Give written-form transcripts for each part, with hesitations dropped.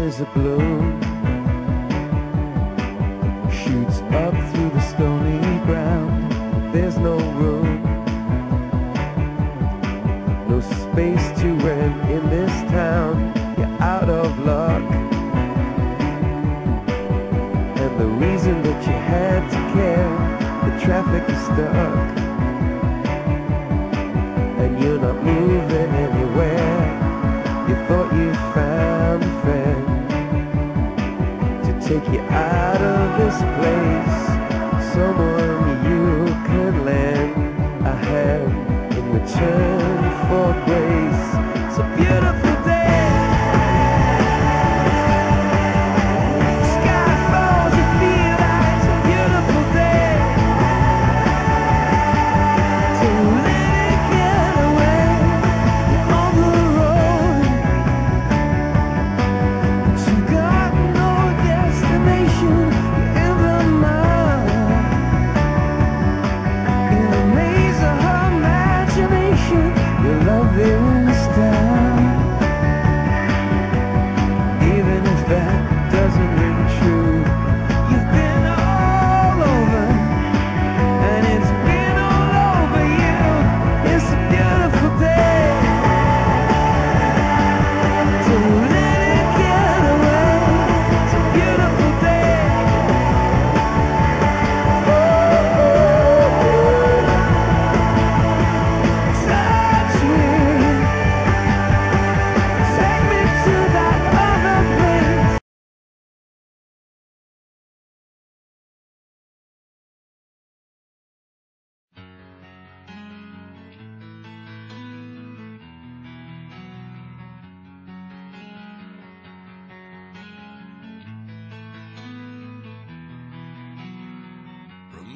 is a bloom, shoots up through the stony ground. There's no room, no space to rent in this town. You're out of luck, and the reason that you had to care, the traffic is stuck, and you're not moving anywhere. You thought you found a friend to take you out of this place, someone you could lend a hand in return for grace. It's a beautiful day.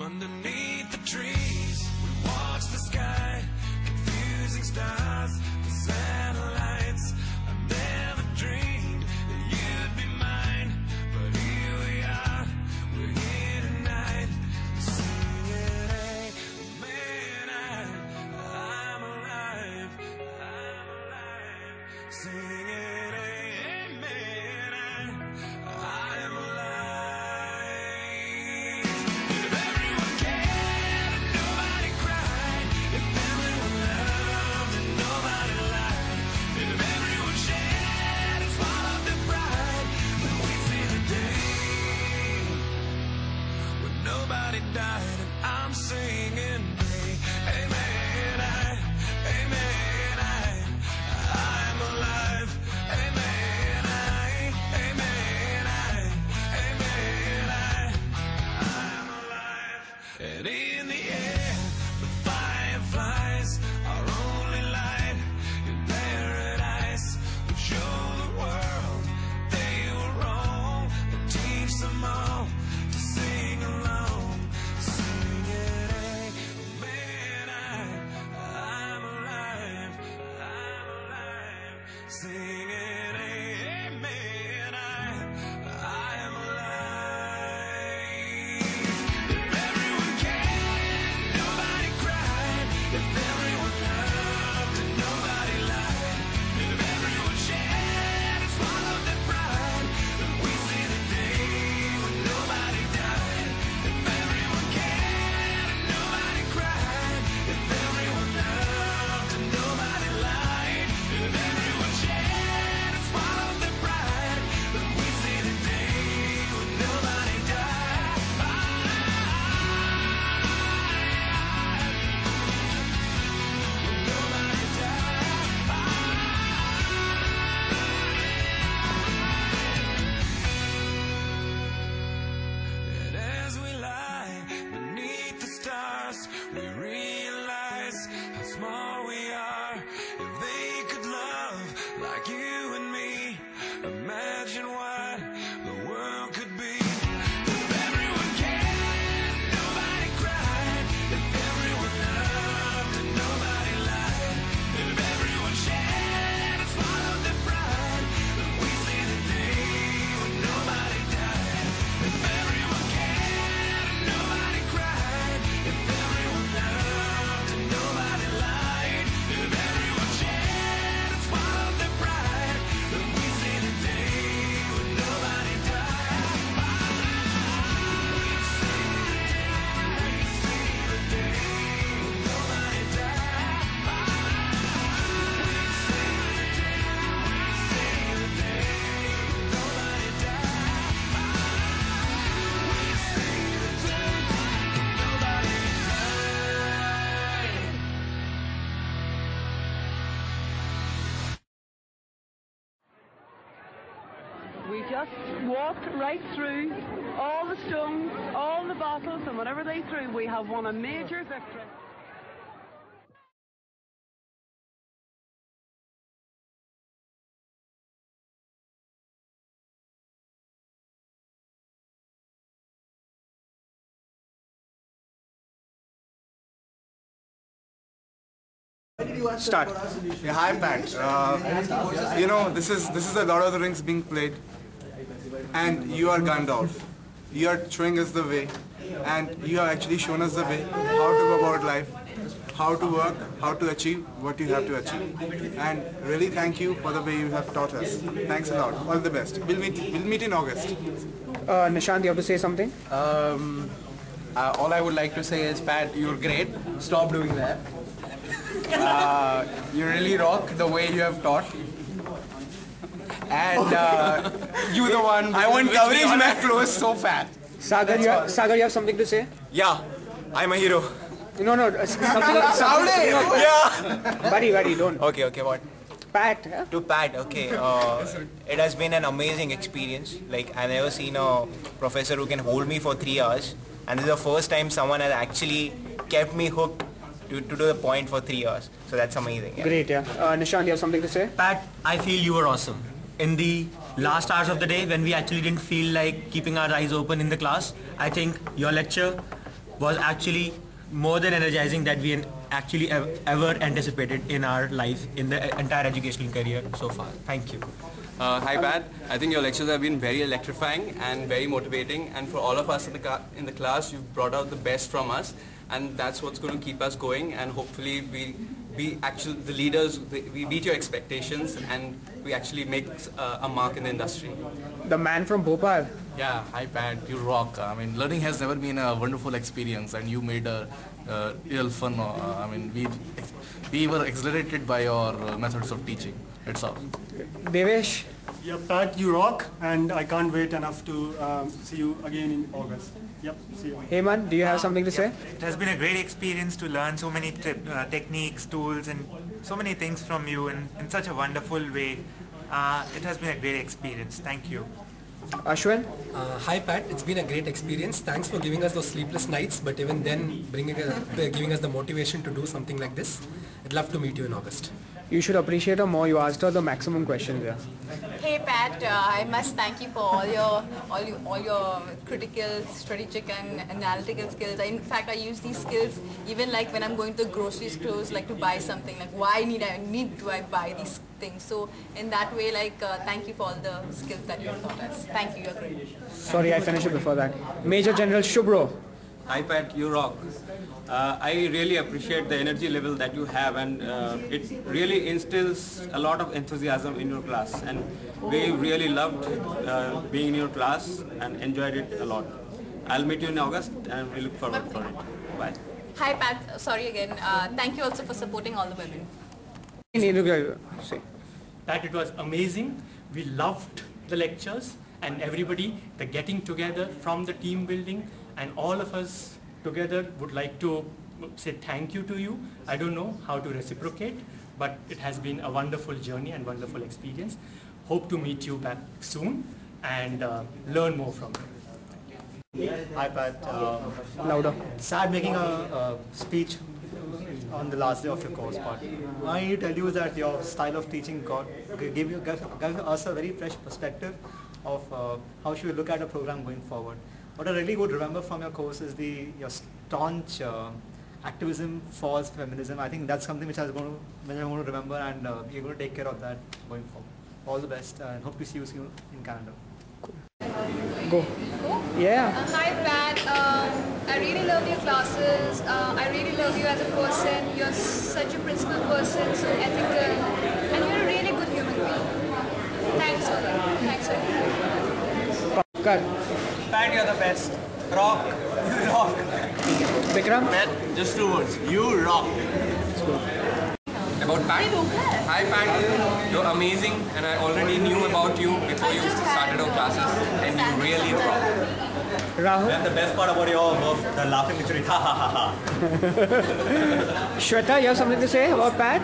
Underneath the trees, we watch the sky, confusing stars and satellites. I never dreamed that you'd be mine, but here we are, we're here tonight, singing, hey, man, I'm alive, singing, hey, man, I'm alive. Nobody died, and I'm singing, hey, amen, I'm alive, amen, I'm alive. And in the air, the fireflies are only light in paradise, would show the world they were wrong and teach them all to sing along. walked right through all the stones, all the bottles, and whatever they threw. We have won a major victory. Start. Yeah, hi Pat. You know, this is the Lord of the Rings being played, and you are Gandalf. You are showing us the way, and you have actually shown us the way how to go about life, how to work, how to achieve what you have to achieve. And really thank you for the way you have taught us. Thanks a lot. All the best. We'll meet in August. Nishant, you have to say something? All I would like to say is, Pat, you're great. Stop doing that. You really rock the way you have taught. And you the one. I want coverage on that close so fat. Sagar, you have something to say? Yeah, I'm a hero. No, something. Yeah. Buddy, don't. Okay, what? Pat, yeah? To Pat, okay. It has been an amazing experience. Like, I've never seen a professor who can hold me for 3 hours. And this is the first time someone has actually kept me hooked to the point for 3 hours. So that's amazing. Yeah. Great, yeah. Nishant, you have something to say? Pat, I feel you were awesome. In the last hours of the day, when we actually didn't feel like keeping our eyes open in the class, I think your lecture was actually more than energizing that we actually ever anticipated in our life, in the entire educational career so far. Thank you. Hi Pat, I think your lectures have been very electrifying and very motivating, and for all of us in the class, you've brought out the best from us, and that's what's going to keep us going, and hopefully the leaders, we meet your expectations and we actually make a mark in the industry. The man from Bhopal. Yeah, hi Pat, you rock. I mean, learning has never been a wonderful experience, and you made a real fun. I mean, we were exhilarated by your methods of teaching. That's all. Devesh. Yeah, Pat, you rock, and I can't wait enough to see you again in August. Yep, see you. Heyman, do you have something to say? It has been a great experience to learn so many techniques, tools, and so many things from you in such a wonderful way. It has been a great experience. Thank you. Ashwin? Hi Pat, it's been a great experience. Thanks for giving us those sleepless nights, but even then giving us the motivation to do something like this. I'd love to meet you in August. You should appreciate her more. You asked her the maximum questions, yeah. Hey Pat, I must thank you for all your critical, strategic and analytical skills. In fact, I use these skills even like when I'm going to the grocery stores, like to buy something, like why do I buy these things? So in that way, like thank you for all the skills that you have taught us. Thank you, you're great. Sorry, I finished it before that. Major General Shubro. Hi Pat, you rock. I really appreciate the energy level that you have, and it really instills a lot of enthusiasm in your class, and we really loved being in your class and enjoyed it a lot. I'll meet you in August and we look forward for it. Bye. Hi Pat, sorry again. Thank you also for supporting all the women. Pat, it was amazing. We loved the lectures and everybody, the getting together from the team building, and all of us together would like to say thank you to you. I don't know how to reciprocate, but it has been a wonderful journey and wonderful experience. Hope to meet you back soon and learn more from you. Hi Pat. Louder. Sad making a speech on the last day of your course, but what I need to tell you is that your style of teaching gave us a very fresh perspective of how should we look at a program going forward. What I really would remember from your course is your staunch activism for feminism. I think that's something which I'm going to remember, and you're going to take care of that going forward. All the best, and hope to see you soon in Canada. Go. Yeah. Hi Pat, I really love your classes. I really love you as a person. You're such a principled person, so ethical, and you're a really good human being. Thanks for that. Thanks for that. Pat, you're the best. Rock. You rock. Vikram? Pat, just 2 words. You rock. About Pat? Hi Pat, you're amazing, and I already knew about you before you started our classes, and you really rock. Rahul? And the best part about your was the laughing literally, ha ha ha ha. Shweta, you have something to say about Pat?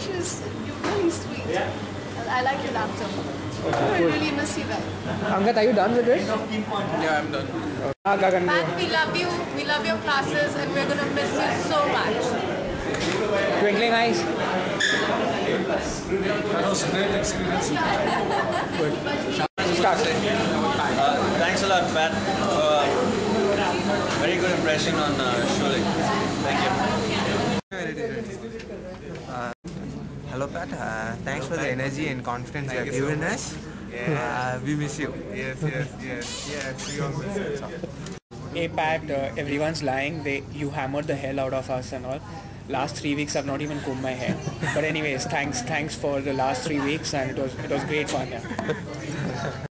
She's really sweet. I like your laptop. I really miss you guys. Angad, are you done with it? Yeah, I'm done. Gagan, go. Pat, we love you. We love your classes, and we're gonna miss you so much. Twinkling eyes. That was a great experience. Good. Start. Thanks a lot, Pat. Very good impression on Shulik. Thank you. Hello Pat, thanks for the energy and confidence you have given us. We miss you. Yes. We all miss you. Hey Pat, everyone's lying. You hammered the hell out of us and all. Last 3 weeks I've not even combed my hair. But anyways, thanks for the last 3 weeks, and it was great fun. Yeah.